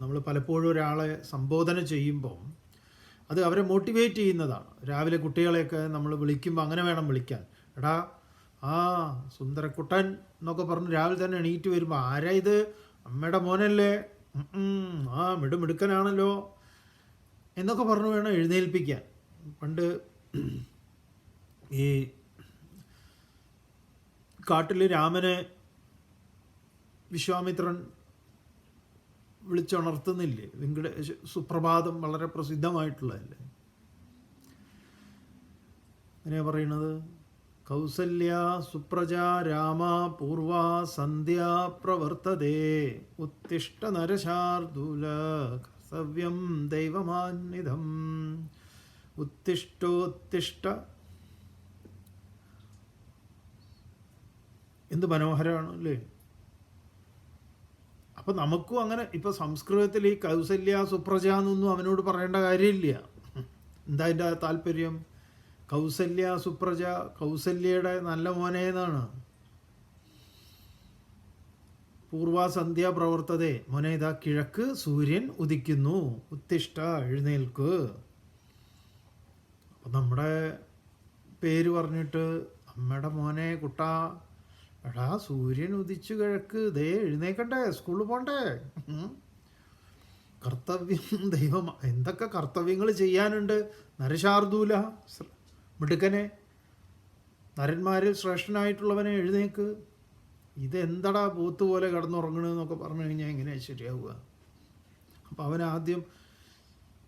നമ്മൾ പലപ്പോഴും ഒരാളെ സംബോധന ചെയ്യുമ്പോൾ അത് അവരെ മോട്ടിവേറ്റ് ചെയ്യുന്നതാണ്. രാവിലെ കുട്ടികളെയൊക്കെ നമ്മൾ വിളിക്കുമ്പോൾ അങ്ങനെ വേണം വിളിക്കാൻ. എടാ ആ സുന്ദരക്കുട്ടൻ എന്നൊക്കെ പറഞ്ഞ് രാവിലെ തന്നെ എണീറ്റ് വരുമ്പോൾ ആരാ ഇത്, അമ്മയുടെ മോനല്ലേ, ആ മിടുക്കനാണല്ലോ എന്നൊക്കെ പറഞ്ഞു വേണം എഴുന്നേൽപ്പിക്കാൻ. പണ്ട് ഈ കാട്ടിൽ രാമനെ വിശ്വാമിത്രൻ വിളിച്ചുണർത്തുന്നില്ലേ, സുപ്രഭാതം വളരെ പ്രസിദ്ധമായിട്ടുള്ളതല്ലേ. എങ്ങനെയാ പറയണത്? കൗസല്യ സുപ്രജ രാമ പൂർവ സന്ധ്യ പ്രവർത്തതേ ഉത്തിഷ്ഠ നരശാർദൂല കർത്തവ്യം ദൈവമാന്വിതം. ഉത്തിഷ്ഠോത്തിഷ്ഠ, എന്ത് മനോഹരമാണ് അല്ലേ. അപ്പം നമുക്കും അങ്ങനെ, ഇപ്പം സംസ്കൃതത്തിൽ ഈ കൗസല്യ സുപ്രജ എന്നൊന്നും അവനോട് പറയേണ്ട കാര്യമില്ല. എന്താ അതിൻ്റെ താല്പര്യം? കൗസല്യ സുപ്രജ, കൗസല്യയുടെ നല്ല മോനെ എന്നാണ്. പൂർവസന്ധ്യ പ്രവർത്തതേ, മോനെ ഇതാ കിഴക്ക് സൂര്യൻ ഉദിക്കുന്നു, ഉത്തിഷ്ഠ എഴുന്നേൽക്ക്. അപ്പം നമ്മുടെ പേര് പറഞ്ഞിട്ട് അമ്മയുടെ മോനെ കുട്ടാ, എടാ സൂര്യൻ ഉദിച്ചു കിഴക്ക്, ദേ എഴുന്നേക്കണ്ടേ, സ്കൂളിൽ പോണ്ടേ, കർത്തവ്യം ദൈവം, എന്തൊക്കെ കർത്തവ്യങ്ങൾ ചെയ്യാനുണ്ട്. നരശാർദൂല, മിടുക്കനെ, നരന്മാരിൽ ശ്രേഷ്ഠനായിട്ടുള്ളവനെ എഴുന്നേക്ക്. ഇതെന്തടാ പോത്ത് പോലെ കിടന്നുറങ്ങണമെന്നൊക്കെ പറഞ്ഞു കഴിഞ്ഞാൽ എങ്ങനെയാണ് ശരിയാവുക? അപ്പോൾ അവനാദ്യം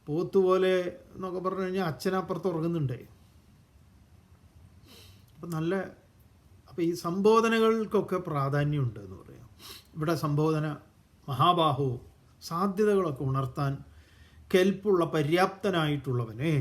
പോത്ത് പോലെ എന്നൊക്കെ പറഞ്ഞു കഴിഞ്ഞാൽ അച്ഛനപ്പുറത്ത് ഉറങ്ങുന്നുണ്ടേ. അപ്പം അപ്പോൾ ഈ സംബോധനകൾക്കൊക്കെ പ്രാധാന്യമുണ്ട് എന്ന് പറയാം. ഇവിടെ സംബോധന മഹാബാഹു, സാധ്യതകളൊക്കെ ഉണർത്താൻ കെൽപ്പുള്ള പര്യാപ്തനായിട്ടുള്ളവനെ